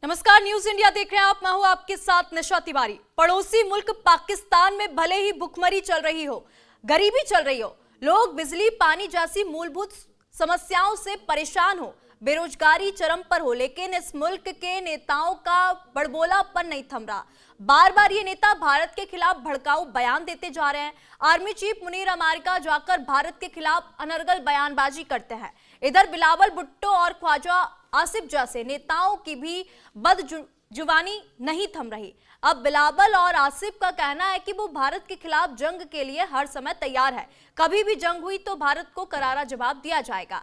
नमस्कार, news India देख रहे हैं आप। मैं हूं आपके साथ निशा तिवारी। पड़ोसी मुल्क पाकिस्तान में भले ही भुखमरी चल रही हो, गरीबी चल रही हो, लोग बिजली पानी जैसी मूलभूत समस्याओं से परेशान हो, बेरोजगारी चरम पर हो, लेकिन इस मुल्क के नेताओं का बड़बोलापन नहीं थम रहा। बार बार ये नेता भारत के खिलाफ भड़काऊ बयान देते जा रहे हैं। आर्मी चीफ मुनीर अमेरिका जाकर भारत के खिलाफ अनर्गल बयानबाजी करते हैं। इधर बिलावल भुट्टो और ख्वाजा आसिफ जैसे नेताओं की भी बदजुबानी नहीं थम रही। अब बिलावल और आसिफ का कहना है कि वो भारत के खिलाफ जंग के लिए हर समय तैयार है। कभी भी जंग हुई तो भारत को करारा जवाब दिया जाएगा।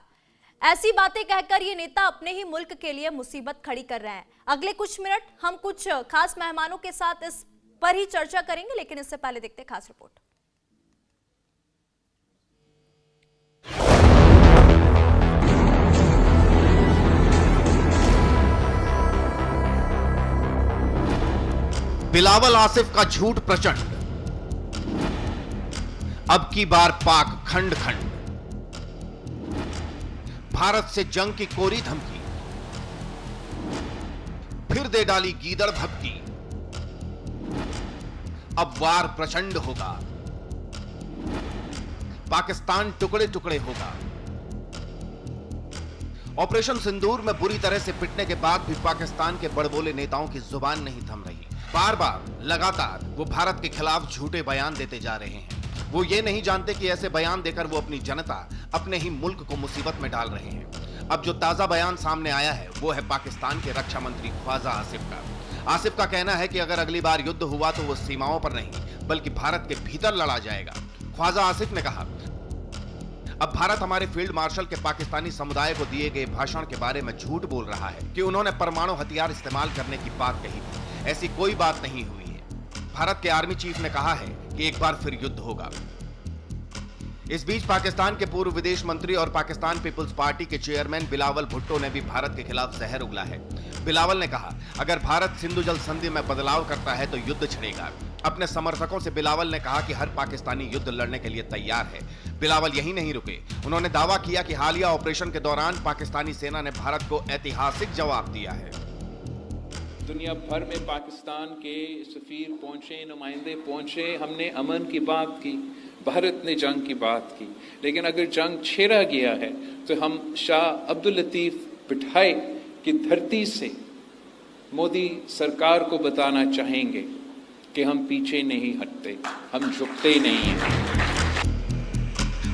ऐसी बातें कहकर ये नेता अपने ही मुल्क के लिए मुसीबत खड़ी कर रहे हैं। अगले कुछ मिनट हम कुछ खास मेहमानों के साथ इस पर ही चर्चा करेंगे, लेकिन इससे पहले देखते हैं खास रिपोर्ट। बिलावल आसिफ का झूठ प्रचंड, अब की बार पाक खंड खंड, भारत से जंग की कोरी धमकी, फिर दे डाली गीदड़ भभकी, अब वार प्रचंड होगा, पाकिस्तान टुकड़े टुकड़े होगा। ऑपरेशन सिंदूर में बुरी तरह से पिटने के बाद भी पाकिस्तान के बड़बोले नेताओं की जुबान नहीं थम रही। बार बार लगातार वो भारत के खिलाफ झूठे बयान देते जा रहे हैं। वो ये नहीं जानते कि ऐसे बयान देकर वो अपनी जनता, अपने ही मुल्क को मुसीबत में डाल रहे हैं। अब जो ताजा बयान सामने आया है वो है पाकिस्तान के रक्षा मंत्री ख्वाजा आसिफ का। आसिफ का कहना है कि अगर अगली बार युद्ध हुआ तो वो सीमाओं पर नहीं बल्कि भारत के भीतर लड़ा जाएगा। ख्वाजा आसिफ ने कहा, अब भारत हमारे फील्ड मार्शल के पाकिस्तानी समुदाय को दिए गए भाषण के बारे में झूठ बोल रहा है कि उन्होंने परमाणु हथियार इस्तेमाल करने की बात कही थी। ऐसी कोई बात नहीं हुई है। भारत के आर्मी चीफ ने कहा है कि एक बार फिर युद्ध होगा। इस बीच पाकिस्तान के पूर्व विदेश मंत्री और पाकिस्तान पीपुल्स पार्टी के चेयरमैन बिलावल भुट्टो ने भी भारत के खिलाफ जहर उगला है। बिलावल ने कहा, अगर भारत सिंधु जल संधि में बदलाव करता है तो युद्ध छिड़ेगा। अपने समर्थकों से बिलावल ने कहा कि हर पाकिस्तानी युद्ध लड़ने के लिए तैयार है। बिलावल यही नहीं रुके, उन्होंने दावा किया कि हालिया ऑपरेशन के दौरान पाकिस्तानी सेना ने भारत को ऐतिहासिक जवाब दिया है। दुनिया भर में पाकिस्तान के सफीर पहुंचे, नुमाइंदे पहुंचे, हमने अमन की बात की, भारत ने जंग की बात की, लेकिन अगर जंग छेड़ा गया है तो हम शाह अब्दुल लतीफ बिठाई की धरती से मोदी सरकार को बताना चाहेंगे कि हम पीछे नहीं हटते, हम झुकते नहीं हैं।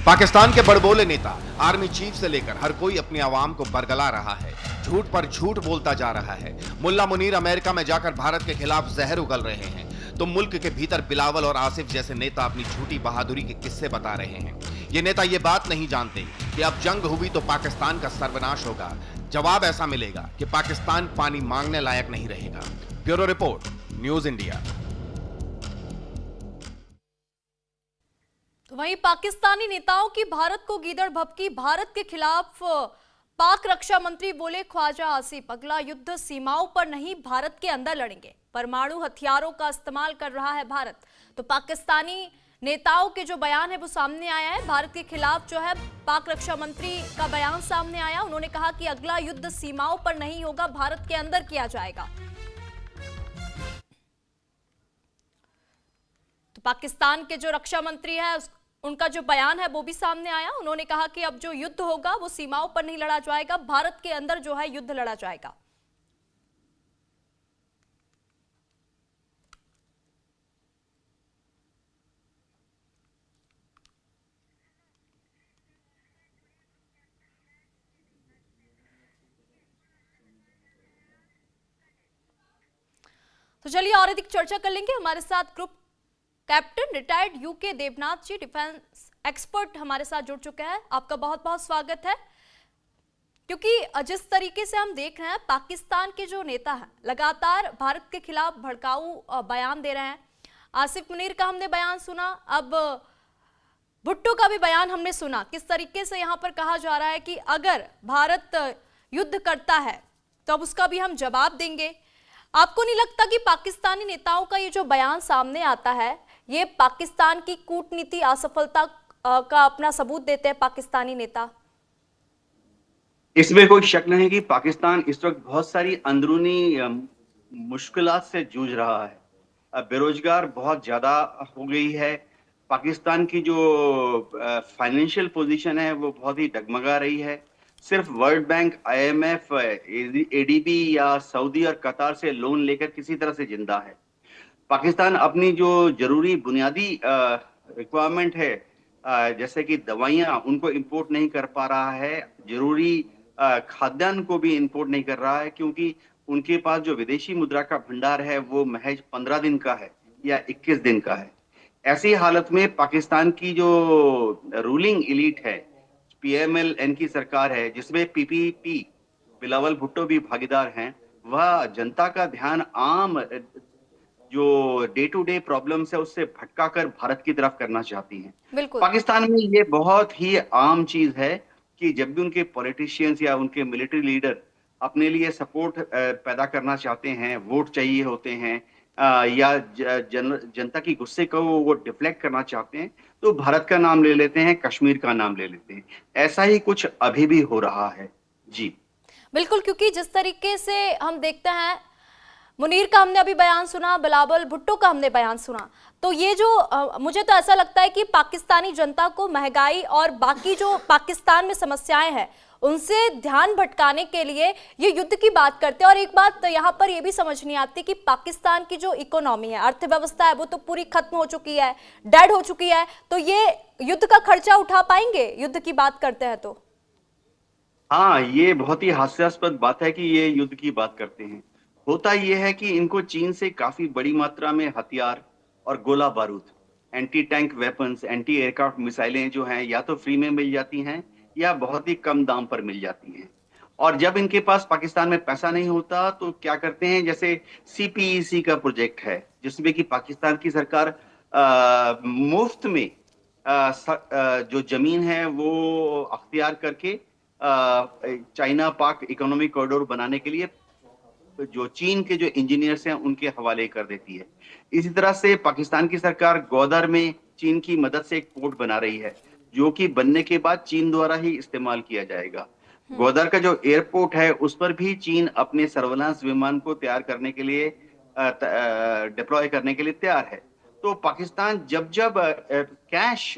पाकिस्तान के बड़बोले नेता, आर्मी चीफ से लेकर हर कोई अपनी आवाम को बरगला रहा है, झूठ पर झूठ बोलता जा रहा है। मुल्ला मुनीर अमेरिका में जाकर भारत के खिलाफ जहर उगल रहे हैं तो मुल्क के भीतर बिलावल और आसिफ जैसे नेता अपनी झूठी बहादुरी के किस्से बता रहे हैं। ये नेता ये बात नहीं जानते कि अब जंग हुई तो पाकिस्तान का सर्वनाश होगा। जवाब ऐसा मिलेगा कि पाकिस्तान पानी मांगने लायक नहीं रहेगा। Bureau report, news India. तो वहीं पाकिस्तानी नेताओं की भारत को गीदड़ भभकी, भारत के खिलाफ पाक रक्षा मंत्री बोले ख्वाजा आसिफ, अगला युद्ध सीमाओं पर नहीं भारत के अंदर लड़ेंगे। परमाणु हथियारों का इस्तेमाल कर रहा है भारत। तो पाकिस्तानी नेताओं के जो बयान है वो सामने आया है। भारत के खिलाफ जो है पाक रक्षा मंत्री का बयान सामने आया। उन्होंने कहा कि अगला युद्ध सीमाओं पर नहीं होगा, भारत के अंदर किया जाएगा। तो पाकिस्तान के जो रक्षा मंत्री है उनका जो बयान है वो भी सामने आया। उन्होंने कहा कि अब जो युद्ध होगा वो सीमाओं पर नहीं लड़ा जाएगा, भारत के अंदर जो है युद्ध लड़ा जाएगा। तो चलिए और अधिक चर्चा कर लेंगे। हमारे साथ group captain retired UK Devnath ji, defence expert हमारे साथ जुड़ चुके हैं। आपका बहुत बहुत स्वागत है। क्योंकि जिस तरीके से हम देख रहे हैं पाकिस्तान के जो नेता हैं लगातार भारत के खिलाफ भड़काऊ बयान दे रहे हैं। आसिफ मुनीर का हमने बयान सुना, अब भुट्टो का भी बयान हमने सुना। किस तरीके से यहाँ पर कहा जा रहा है कि अगर भारत युद्ध करता है तो अब उसका भी हम जवाब देंगे। आपको नहीं लगता कि पाकिस्तानी नेताओं का ये जो बयान सामने आता है ये पाकिस्तान की कूटनीति असफलता का अपना सबूत देते हैं पाकिस्तानी नेता? इसमें कोई शक नहीं कि पाकिस्तान इस वक्त बहुत सारी अंदरूनी मुश्किलात से जूझ रहा है। बेरोजगार बहुत ज्यादा हो गई है। पाकिस्तान की जो फाइनेंशियल पोजीशन है वो बहुत ही डगमगा रही है। सिर्फ वर्ल्ड बैंक, आईएमएफ, एडीबी या सऊदी और कतार से लोन लेकर किसी तरह से जिंदा है। पाकिस्तान अपनी जो जरूरी बुनियादी रिक्वायरमेंट है, जैसे कि दवाइयाँ, उनको इंपोर्ट नहीं कर पा रहा है। जरूरी खाद्यान्न को भी इंपोर्ट नहीं कर रहा है, क्योंकि उनके पास जो विदेशी मुद्रा का भंडार है वो महज 15 दिन का है या 21 दिन का है। ऐसी हालत में पाकिस्तान की जो रूलिंग एलिट है, पीएमएल-एन की सरकार है, जिसमें पीपीपी बिलावल भुट्टो भी भागीदार हैं, वह जनता का ध्यान आम जो डे टू डे प्रॉब्लम्स है उससे भटकाकर भारत की तरफ करना चाहती हैं। बिल्कुल। पाकिस्तान में ये बहुत ही आम चीज है कि जब भी उनके पॉलिटिशियंस या उनके मिलिट्री लीडर अपने लिए सपोर्ट पैदा करना चाहते हैं, वोट चाहिए होते हैं, या जनता की गुस्से को वो डिफ्लेक्ट करना चाहते हैं, तो भारत का नाम ले लेते हैं, कश्मीर का नाम ले लेते हैं। ऐसा ही कुछ अभी भी हो रहा है। जी बिल्कुल, क्योंकि जिस तरीके से हम देखते हैं, मुनीर का हमने अभी बयान सुना, बिलावल भुट्टो का हमने बयान सुना, तो ये जो मुझे तो ऐसा लगता है कि पाकिस्तानी जनता को महंगाई और बाकी जो पाकिस्तान में समस्याएं हैं उनसे ध्यान भटकाने के लिए ये युद्ध की बात करते हैं। और एक बात यहाँ पर ये भी समझ नहीं आती कि पाकिस्तान की जो इकोनॉमी है, अर्थव्यवस्था है, वो तो पूरी खत्म हो चुकी है, डेड हो चुकी है, तो ये युद्ध का खर्चा उठा पाएंगे? युद्ध की बात करते हैं तो हाँ, ये बहुत ही हास्यास्पद बात है कि ये युद्ध की बात करते हैं। होता यह है कि इनको चीन से काफी बड़ी मात्रा में हथियार और गोला बारूद, anti tank weapons, anti aircraft मिसाइलें जो हैं, या तो फ्री में मिल जाती हैं या बहुत ही कम दाम पर मिल जाती हैं। और जब इनके पास पाकिस्तान में पैसा नहीं होता तो क्या करते हैं, जैसे सीपीईसी का प्रोजेक्ट है, जिसमें कि पाकिस्तान की सरकार मुफ्त में जो जमीन है वो अख्तियार करके चाइना पाक इकोनॉमिक कॉरिडोर बनाने के लिए जो चीन के जो इंजीनियर्स हैं उनके हवाले कर देती है। इसी तरह से पाकिस्तान की सरकार ग्वादर में चीन की मदद से एक पोर्ट बना रही है, जो कि बनने के बाद चीन द्वारा ही इस्तेमाल किया जाएगा। ग्वादर का जो एयरपोर्ट है उस पर भी चीन अपने सर्वेलांस विमान को तैयार करने के लिए, डिप्लॉय करने के लिए तैयार है। तो पाकिस्तान जब जब कैश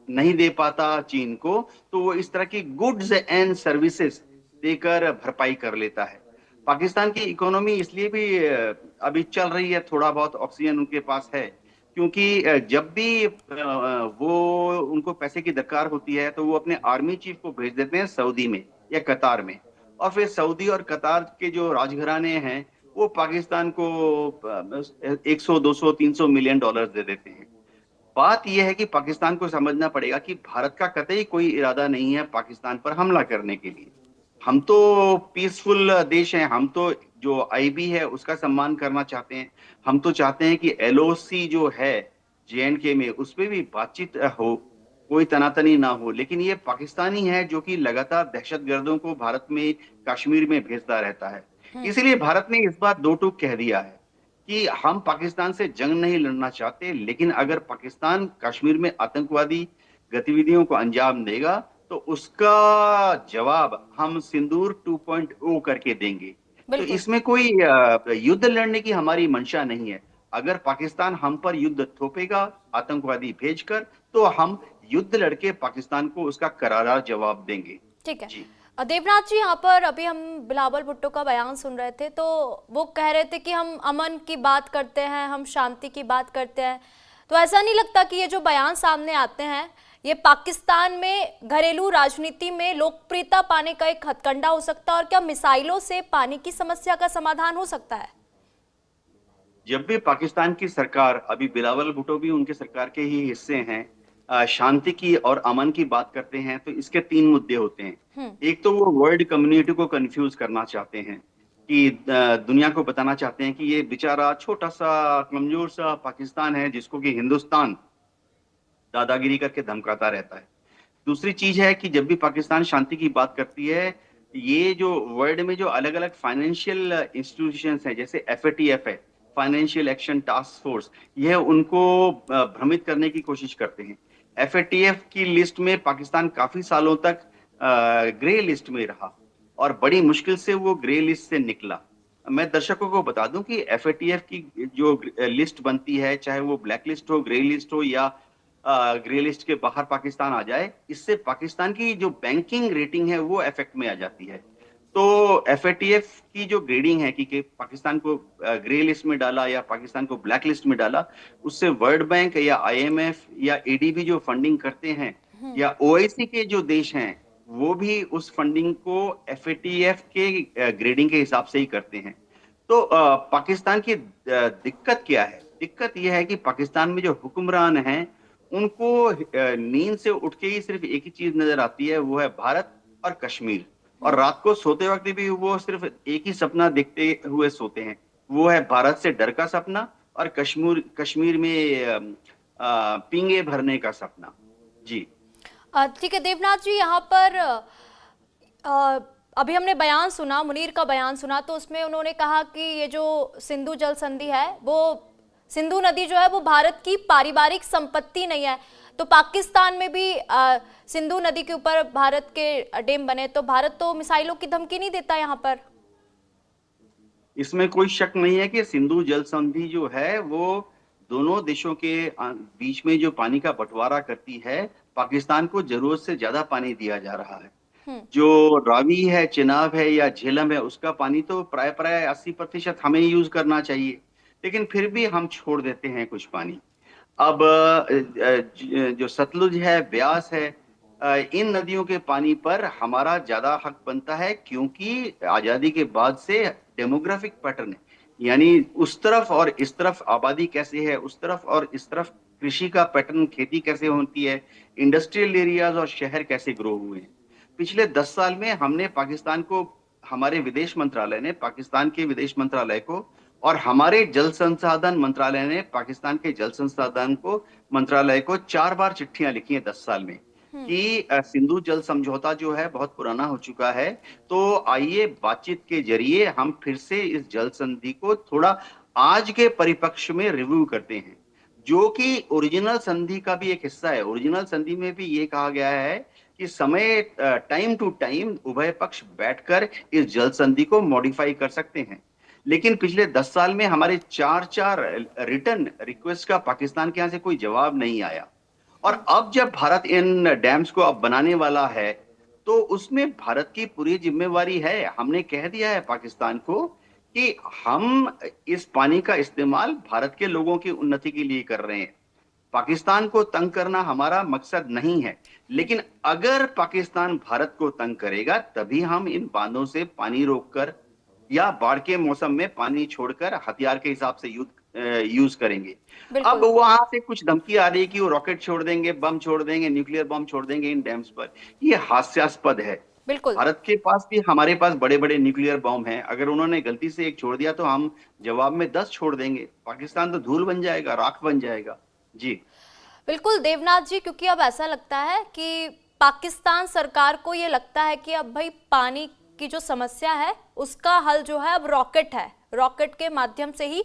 नहीं दे पाता चीन को, तो वो इस तरह की गुड्स एंड सर्विसेज देकर भरपाई कर लेता है। पाकिस्तान की इकोनॉमी इसलिए भी अभी चल रही है, थोड़ा बहुत ऑक्सीजन उनके पास है, क्योंकि जब भी वो उनको पैसे की दरकार होती है तो वो अपने आर्मी चीफ को भेज देते हैं सऊदी में या कतार में, और फिर सऊदी और कतार के जो राजघराने हैं वो पाकिस्तान को 100, 200, 300 मिलियन डॉलर दे देते हैं। बात यह है कि पाकिस्तान को समझना पड़ेगा कि भारत का कतई कोई इरादा नहीं है पाकिस्तान पर हमला करने के लिए। हम तो पीसफुल देश हैं, हम तो जो आईबी है उसका सम्मान करना चाहते हैं। हम तो चाहते हैं कि एलओसी जो है जेएंडके में उस पर भी बातचीत हो, कोई तनातनी ना हो। लेकिन ये पाकिस्तानी है जो कि लगातार दहशतगर्दों को भारत में, कश्मीर में भेजता रहता है। इसीलिए भारत ने इस बार दो टूक कह दिया है कि हम पाकिस्तान से जंग नहीं लड़ना चाहते, लेकिन अगर पाकिस्तान कश्मीर में आतंकवादी गतिविधियों को अंजाम देगा तो उसका जवाब हम सिंदूर 2.0 करके देंगे। तो इसमें कोई युद्ध लड़ने की हमारी मंशा नहीं है। अगर पाकिस्तान हम पर युद्ध थोपेगा आतंकवादी भेजकर, तो हम युद्ध लड़के पाकिस्तान को उसका करारा जवाब देंगे। ठीक है देवनाथ जी, यहाँ पर अभी हम बिलावल भुट्टो का बयान सुन रहे थे, तो वो कह रहे थे कि हम अमन की बात करते हैं, हम शांति की बात करते हैं। तो ऐसा नहीं लगता कि ये जो बयान सामने आते हैं ये पाकिस्तान में घरेलू राजनीति में लोकप्रियता पाने का एक हथकंडा हो सकता है? और क्या मिसाइलों से पानी की समस्या का समाधान हो सकता है? जब भी पाकिस्तान की सरकार, अभी बिलावल भुट्टो भी उनके सरकार के ही हिस्से हैं, शांति की और अमन की बात करते हैं तो इसके तीन मुद्दे होते हैं। एक तो वो वर्ल्ड कम्युनिटी को कंफ्यूज करना चाहते हैं, कि दुनिया को बताना चाहते हैं कि ये बेचारा छोटा सा कमजोर सा पाकिस्तान है जिसको कि हिंदुस्तान दादागिरी करके धमकाता रहता है। दूसरी चीज है कि जब भी पाकिस्तान शांति की बात करती है, ये जो वर्ल्ड में जो अलग अलग फाइनेंशियल इंस्टीट्यूशंस हैं, जैसे एफएटीएफ है, फाइनेंशियल एक्शन टास्क फोर्स, यह उनको भ्रमित करने की कोशिश करते हैं। एफएटीएफ की लिस्ट में पाकिस्तान काफी सालों तक ग्रे लिस्ट में रहा, और बड़ी मुश्किल से वो ग्रे लिस्ट से निकला। मैं दर्शकों को बता दूं कि एफएटीएफ की जो लिस्ट बनती है, चाहे वो ब्लैक लिस्ट हो, ग्रे लिस्ट हो या ग्रे लिस्ट के बाहर पाकिस्तान आ जाए, इससे पाकिस्तान की जो बैंकिंग रेटिंग है वो इफेक्ट में आ जाती है। तो एफएटीएफ की जो ग्रेडिंग है कि पाकिस्तान को ग्रे लिस्ट में डाला या पाकिस्तान को ब्लैक लिस्ट में डाला, उससे वर्ल्ड बैंक या आईएमएफ या एडीबी जो फंडिंग करते हैं या ओआईसी के जो देश हैं, वो भी उस फंडिंग को एफएटीएफ के ग्रेडिंग के हिसाब से ही करते हैं। तो पाकिस्तान की दिक्कत क्या है? दिक्कत यह है कि पाकिस्तान में जो हुक्मरान हैं, उनको नींद से उठ के ही सिर्फ एक ही चीज नजर आती है, वो है भारत और कश्मीर। और रात को सोते वक्त भी वो सिर्फ एक ही सपना देखते हुए सोते हैं, वो है भारत से डर का सपना और कश्मीर में पींगे भरने का सपना। जी ठीक है देवनाथ जी, यहाँ पर अभी हमने बयान सुना, मुनीर का बयान सुना, तो उसमें उन्होंने कहा कि ये जो सिंधु जल संधि है, वो सिंधु नदी जो है वो भारत की पारिवारिक संपत्ति नहीं है। तो पाकिस्तान में भी सिंधु नदी के ऊपर भारत के डैम बने, तो भारत तो मिसाइलों की धमकी नहीं देता यहाँ पर। इसमें कोई शक नहीं है कि सिंधु जल संधि जो है वो दोनों देशों के बीच में जो पानी का बंटवारा करती है, पाकिस्तान को जरूरत से ज्यादा पानी दिया जा रहा है। जो रावी है, चिनाब है या झेलम है, उसका पानी तो प्राय 80% हमें यूज करना चाहिए, लेकिन फिर भी हम छोड़ देते हैं कुछ पानी। अब जो सतलुज है, ब्यास है, इन नदियों के पानी पर हमारा ज्यादा हक बनता है, क्योंकि आजादी के बाद से डेमोग्राफिक पैटर्न है, यानी उस तरफ और इस तरफ आबादी कैसे है, उस तरफ और इस तरफ कृषि का पैटर्न, खेती कैसे होती है, इंडस्ट्रियल एरियाज और शहर कैसे ग्रो हुए हैं। पिछले 10 साल में हमने पाकिस्तान को, हमारे विदेश मंत्रालय ने पाकिस्तान के विदेश मंत्रालय को और हमारे जल संसाधन मंत्रालय ने पाकिस्तान के जल संसाधन को मंत्रालय को 4 बार चिट्ठियां लिखी हैं 10 साल में कि सिंधु जल समझौता जो है बहुत पुराना हो चुका है, तो आइए बातचीत के जरिए हम फिर से इस जल संधि को थोड़ा आज के परिप्रेक्ष्य में रिव्यू करते हैं, जो कि ओरिजिनल संधि का भी एक हिस्सा है। ओरिजिनल संधि में भी ये कहा गया है कि समय टाइम टू टाइम उभय पक्ष बैठकर इस जल संधि को मॉडिफाई कर सकते हैं। लेकिन पिछले 10 साल में हमारे 4 रिटर्न रिक्वेस्ट का पाकिस्तान के यहाँ से कोई जवाब नहीं आया, और अब जब भारत इन डैम्स को अब बनाने वाला है, तो उसमें भारत की पूरी जिम्मेवारी है। हमने कह दिया है पाकिस्तान को कि हम इस पानी का इस्तेमाल भारत के लोगों की उन्नति के लिए कर रहे हैं। पाकिस्तान को तंग करना हमारा मकसद नहीं है, लेकिन अगर पाकिस्तान भारत को तंग करेगा, तभी हम इन बांधों से पानी रोककर या बाढ़ के मौसम में पानी छोड़कर हथियार के हिसाब से यूज करेंगे। अब वहां से कुछ धमकी आ रही है कि वो रॉकेट छोड़ देंगे, बम छोड़ देंगे, न्यूक्लियर बम छोड़ देंगे इन डैम्स पर। ये हास्यास्पद है। भारत के पास भी, हमारे पास बड़े बड़े न्यूक्लियर बम हैं। अगर उन्होंने गलती से एक छोड़ दिया तो हम जवाब में 10 छोड़ देंगे। पाकिस्तान तो धूल बन जाएगा, राख बन जाएगा। जी बिल्कुल देवनाथ जी, क्योंकि अब ऐसा लगता है कि पाकिस्तान सरकार को ये लगता है कि अब भाई पानी की जो समस्या है उसका हल जो है अब रॉकेट है, रॉकेट के माध्यम से ही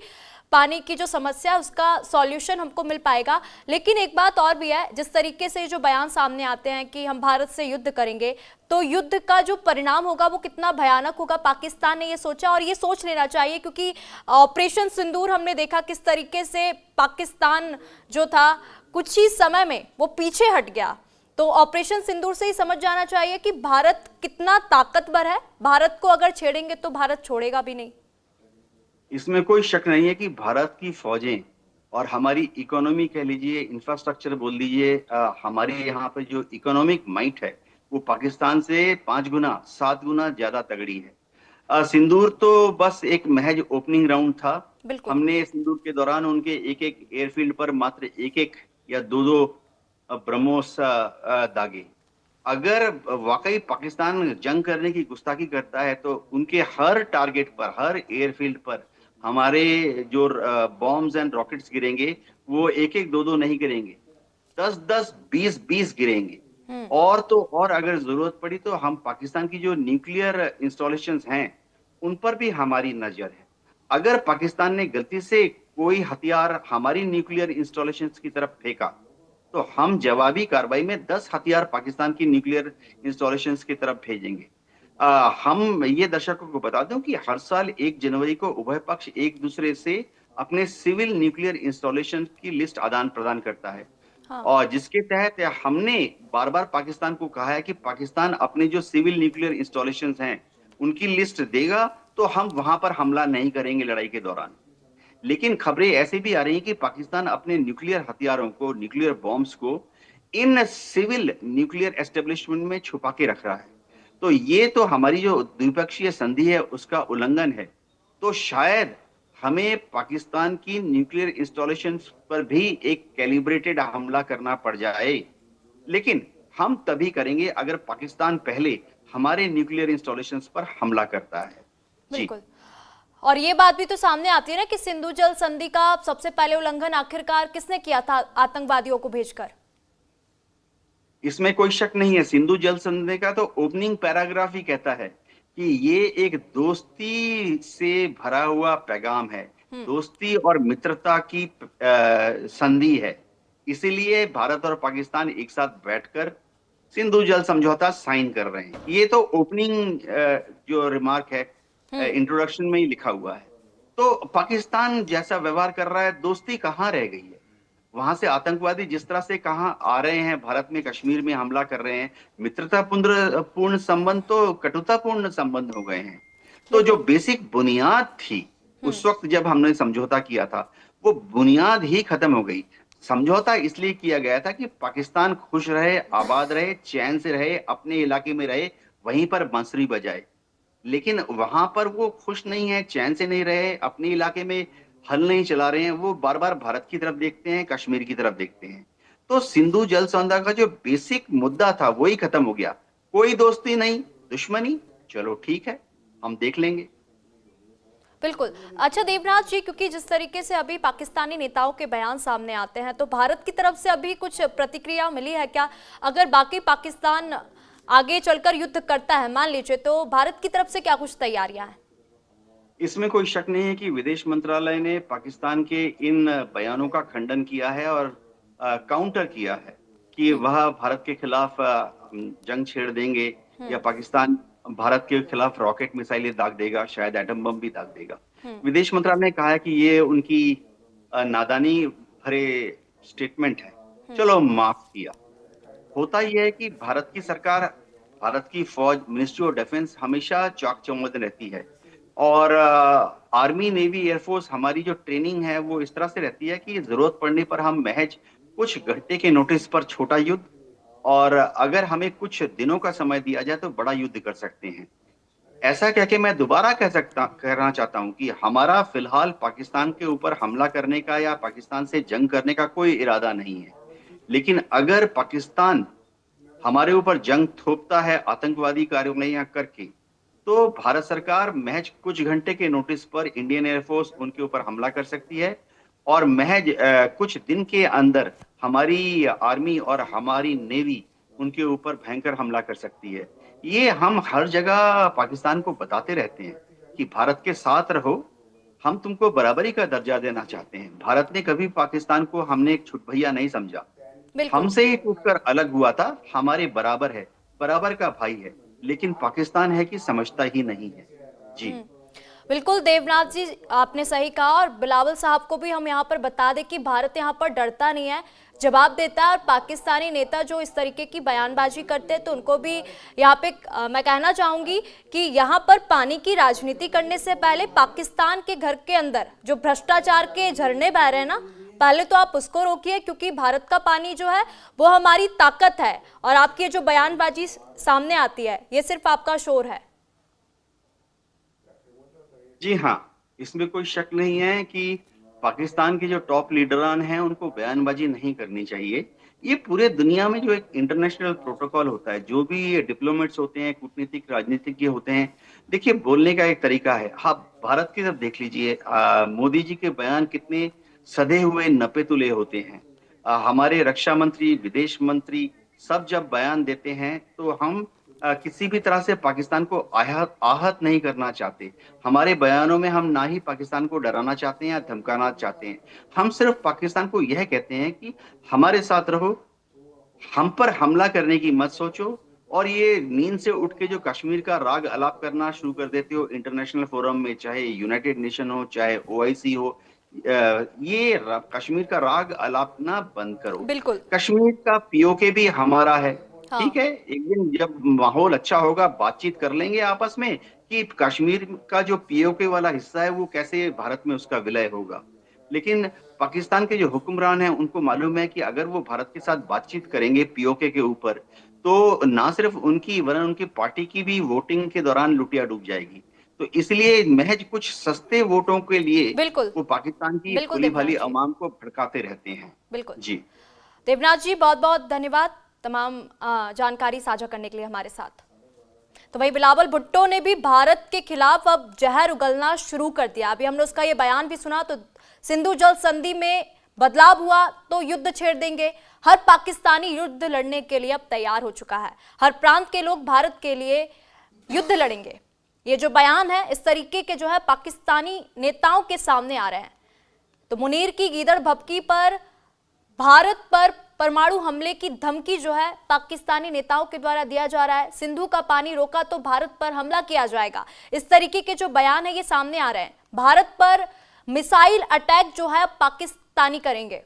पानी की जो समस्या है उसका सॉल्यूशन हमको मिल पाएगा। लेकिन एक बात और भी है, जिस तरीके से जो बयान सामने आते हैं कि हम भारत से युद्ध करेंगे, तो युद्ध का जो परिणाम होगा वो कितना भयानक होगा, पाकिस्तान ने ये सोचा और ये सोच लेना चाहिए। क्योंकि ऑपरेशन सिंदूर हमने देखा किस तरीके से पाकिस्तान जो था कुछ ही समय में वो पीछे हट गया। तो ऑपरेशन सिंदूर से ही समझ जाना चाहिए कि भारत कितना ताकतवर है। भारत को अगर छेड़ेंगे तो भारत छोड़ेगा भी नहीं। इसमें कोई शक नहीं है कि भारत की फौजें और हमारी इकोनॉमी कह लीजिए, इंफ्रास्ट्रक्चर बोल लीजिए, हमारे यहाँ पे जो इकोनॉमिक माइट है वो पाकिस्तान से 5 गुना 7 गुना ज्यादा तगड़ी है। सिंदूर तो बस एक महज ओपनिंग राउंड था। हमने सिंदूर के दौरान उनके एक एयरफील्ड पर मात्र एक या दो ब्रह्मोस दागे। अगर वाकई पाकिस्तान जंग करने की गुस्ताखी करता है तो उनके हर टारगेट पर, हर एयरफील्ड पर हमारे जो बॉम्ब्स एंड रॉकेट्स गिरेंगे वो एक दो नहीं गिरेंगे, 10 20 गिरेंगे। और तो और अगर जरूरत पड़ी तो हम पाकिस्तान की जो न्यूक्लियर इंस्टॉलेशंस हैं उन पर भी हमारी नजर है। अगर पाकिस्तान ने गलती से कोई हथियार हमारी न्यूक्लियर इंस्टॉलेशंस की तरफ फेंका तो हम जवाबी कार्रवाई में 10 हथियार पाकिस्तान की न्यूक्लियर इंस्टॉलेशंस की तरफ भेजेंगे। हम ये दर्शकों को बता दूं कि हर साल 1 जनवरी को उभय पक्ष एक दूसरे से अपने सिविल न्यूक्लियर इंस्टॉलेशन की लिस्ट आदान प्रदान करता है। हाँ। और जिसके तहत हमने बार बार पाकिस्तान को कहा है कि पाकिस्तान अपने जो सिविल न्यूक्लियर इंस्टॉलेशंस हैं उनकी लिस्ट देगा तो हम वहां पर हमला नहीं करेंगे लड़ाई के दौरान। लेकिन खबरें ऐसी भी आ रही हैं कि पाकिस्तान अपने न्यूक्लियर हथियारों को, न्यूक्लियर बॉम्ब्स को इन सिविल न्यूक्लियर एस्टेब्लिशमेंट में छुपा के रख रहा है। तो ये तो हमारी जो द्विपक्षीय संधि है उसका उल्लंघन है। तो शायद हमें पाकिस्तान की न्यूक्लियर इंस्टॉलेशन पर भी एक कैलिब्रेटेड हमला करना पड़ जाए, लेकिन हम तभी करेंगे अगर पाकिस्तान पहले हमारे न्यूक्लियर इंस्टॉलेशंस पर हमला करता है। जी। बिल्कुल। और ये बात भी तो सामने आती है ना कि सिंधु जल संधि का सबसे पहले उल्लंघन आखिरकार किसने किया था आतंकवादियों को भेजकर? इसमें कोई शक नहीं है। सिंधु जल संधि का तो ओपनिंग पैराग्राफ ही कहता है कि ये एक दोस्ती से भरा हुआ पैगाम है, दोस्ती और मित्रता की संधि है। इसीलिए भारत और पाकिस्तान एक साथ बैठकर सिंधु जल समझौता साइन कर रहे हैं। ये तो ओपनिंग जो रिमार्क है इंट्रोडक्शन में ही लिखा हुआ है। तो पाकिस्तान जैसा व्यवहार कर रहा है, दोस्ती कहाँ रह गई है? वहां से आतंकवादी जिस तरह से कहाँ आ रहे हैं, भारत में कश्मीर में हमला कर रहे हैं, मित्रतापूर्ण संबंध तो कटुतापूर्ण संबंध हो गए हैं। तो जो बेसिक बुनियाद थी उस वक्त जब हमने समझौता किया था, वो बुनियाद ही खत्म हो गई। समझौता इसलिए किया गया था कि पाकिस्तान खुश रहे, आबाद रहे, चैन से रहे, अपने इलाके में रहे, वहीं पर बांसुरी बजाए। लेकिन वहां पर वो खुश नहीं है, चैन से नहीं रहे, अपने इलाके में हल नहीं चला रहे हैं, वो बार बार भारत की तरफ देखते हैं, कश्मीर की तरफ देखते हैं। तो सिंधु जल संधि का जो बेसिक मुद्दा था वही खत्म हो गया। कोई दोस्ती नहीं, दुश्मनी, चलो ठीक है, हम देख लेंगे। बिल्कुल। अच्छा देवनाथ जी, क्योंकि जिस तरीके से अभी पाकिस्तानी नेताओं के बयान सामने आते हैं, तो भारत की तरफ से अभी कुछ प्रतिक्रिया मिली है क्या? अगर बाकी पाकिस्तान आगे चलकर युद्ध करता है मान लीजिए, तो भारत की तरफ से क्या कुछ तैयारियां हैं? इसमें कोई शक नहीं है कि विदेश मंत्रालय ने पाकिस्तान के इन बयानों का खंडन किया है और काउंटर किया है कि वह भारत के खिलाफ जंग छेड़ देंगे या पाकिस्तान भारत के खिलाफ रॉकेट मिसाइलें दाग देगा, शायद एटम बम भी दाग देगा। विदेश मंत्रालय ने कहा है कि ये उनकी नादानी भरे स्टेटमेंट है। चलो माफ किया। होता यह है कि भारत की सरकार, भारत की फौज, मिनिस्ट्री ऑफ डिफेंस हमेशा चाक चौबंद रहती है और आर्मी, नेवी, एयरफोर्स, हमारी जो ट्रेनिंग है वो इस तरह से रहती है कि जरूरत पड़ने पर हम महज कुछ घंटे के नोटिस पर छोटा युद्ध, और अगर हमें कुछ दिनों का समय दिया जाए तो बड़ा युद्ध कर सकते हैं। ऐसा कह के मैं दोबारा कहना चाहता हूं कि हमारा फिलहाल पाकिस्तान के ऊपर हमला करने का या पाकिस्तान से जंग करने का कोई इरादा नहीं है। लेकिन अगर पाकिस्तान हमारे ऊपर जंग थोपता है आतंकवादी कार्रवाइयां करके, तो भारत सरकार महज कुछ घंटे के नोटिस पर इंडियन एयरफोर्स उनके ऊपर हमला कर सकती है और महज कुछ दिन के अंदर हमारी आर्मी और हमारी नेवी उनके ऊपर भयंकर हमला कर सकती है। ये हम हर जगह पाकिस्तान को बताते रहते हैं कि भारत के साथ रहो, हम तुमको बराबरी का दर्जा देना चाहते हैं। भारत ने कभी पाकिस्तान को हमने एक छुट भैया नहीं समझा, हमसे ही टूटकर अलग हुआ था, हमारे बराबर है, बराबर का भाई है। लेकिन पाकिस्तान है कि समझता ही नहीं है। जी बिल्कुल देवनाथ जी, आपने सही कहा। और बिलावल साहब को भी हम यहाँ पर बता दें कि भारत यहाँ पर डरता नहीं है, जवाब देता है। और पाकिस्तानी नेता जो इस तरीके की बयानबाजी करते हैं तो उनको भी यहाँ पे मैं कहना चाहूंगी कि यहाँ पर पानी की राजनीति करने से पहले पाकिस्तान के घर के अंदर जो भ्रष्टाचार के झरने बह रहे हैं ना, पहले तो आप उसको रोकिए, क्योंकि भारत का पानी जो है वो हमारी ताकत है। और आपकी जो बयानबाजी सामने आती है ये सिर्फ आपका शोर है। जी हाँ, इसमें कोई शक नहीं है कि पाकिस्तान के जो टॉप लीडरान हैं उनको बयानबाजी नहीं करनी चाहिए। ये पूरे दुनिया में जो एक इंटरनेशनल प्रोटोकॉल होता है, जो भी डिप्लोमेट्स होते हैं, कूटनीतिक राजनीतिज्ञ होते हैं, देखिए बोलने का एक तरीका है। आप भारत की तरफ देख लीजिए, मोदी जी के बयान कितने सधे हुए नपे तुले होते हैं। हमारे रक्षा मंत्री, विदेश मंत्री सब जब बयान देते हैं तो हम किसी भी तरह से पाकिस्तान को आहत नहीं करना चाहते। हमारे बयानों में हम ना ही पाकिस्तान को डराना चाहते हैं या धमकाना चाहते हैं। हम सिर्फ पाकिस्तान को यह कहते हैं कि हमारे साथ रहो, हम पर हमला करने की मत सोचो, और ये नींद से उठ के जो कश्मीर का राग अलाप करना शुरू कर देते हो इंटरनेशनल फोरम में, चाहे यूनाइटेड नेशन हो, चाहे ओआईसी हो, कश्मीर का राग अलापना बंद करो। बिल्कुल। कश्मीर का पीओके भी हमारा है। हाँ। ठीक है, एक दिन जब माहौल अच्छा होगा बातचीत कर लेंगे आपस में कि कश्मीर का जो पीओके वाला हिस्सा है वो कैसे भारत में उसका विलय होगा। लेकिन पाकिस्तान के जो हुक्मरान हैं उनको मालूम है कि अगर वो भारत के साथ बातचीत करेंगे पीओके के ऊपर, तो ना सिर्फ उनकी वरन उनकी पार्टी की भी वोटिंग के दौरान लुटिया डूब जाएगी। तो इसलिए महज कुछ सस्ते वोटों के लिए बिल्कुल वो पाकिस्तान की बिल्कुल भोली भाली देवनाथ जी। अवाम को भड़काते रहते हैं। बिल्कुल जी देवनाथ जी, बहुत बहुत धन्यवाद तमाम जानकारी साझा करने के लिए हमारे साथ। तो वही बिलावल भुट्टो ने भी भारत के खिलाफ अब जहर उगलना शुरू कर दिया। अभी हमने उसका ये बयान भी सुना। तो सिंधु जल संधि में बदलाव हुआ तो युद्ध छेड़ देंगे। हर पाकिस्तानी युद्ध लड़ने के लिए अब तैयार हो चुका है। हर प्रांत के लोग भारत के लिए युद्ध लड़ेंगे। ये जो बयान है इस तरीके के जो है पाकिस्तानी नेताओं के सामने आ रहे हैं। तो मुनीर की गीदड़ भभकी पर भारत पर परमाणु हमले की धमकी जो है पाकिस्तानी नेताओं के द्वारा दिया जा रहा है। सिंधु का पानी रोका तो भारत पर हमला किया जाएगा, इस तरीके के जो बयान है ये सामने आ रहे हैं। भारत पर मिसाइल अटैक जो है पाकिस्तानी करेंगे।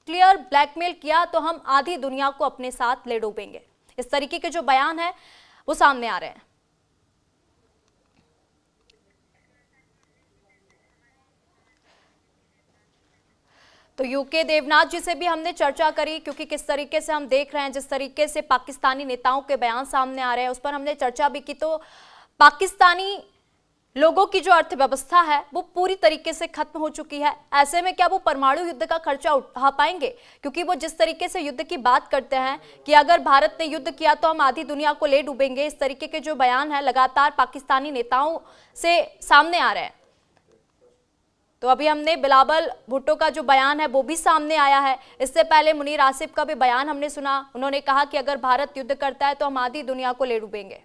क्लियर ब्लैकमेल किया तो हम आधी दुनिया को अपने साथ ले डूबेंगे, इस तरीके के जो बयान है वो सामने आ रहे हैं। तो यूके देवनाथ जी से भी हमने चर्चा करी, क्योंकि किस तरीके से हम देख रहे हैं, जिस तरीके से पाकिस्तानी नेताओं के बयान सामने आ रहे हैं उस पर हमने चर्चा भी की। तो पाकिस्तानी लोगों की जो अर्थव्यवस्था है वो पूरी तरीके से खत्म हो चुकी है। ऐसे में क्या वो परमाणु युद्ध का खर्चा उठा पाएंगे? क्योंकि वो जिस तरीके से युद्ध की बात करते हैं कि अगर भारत ने युद्ध किया तो हम आधी दुनिया को ले डूबेंगे, इस तरीके के जो बयान है लगातार पाकिस्तानी नेताओं से सामने आ रहे हैं। तो अभी हमने बिलावल भुट्टो का जो बयान है वो भी सामने आया है। इससे पहले मुनीर आसिफ का भी बयान हमने सुना। उन्होंने कहा कि अगर भारत युद्ध करता है तो हम आधी दुनिया को ले डूबेंगे।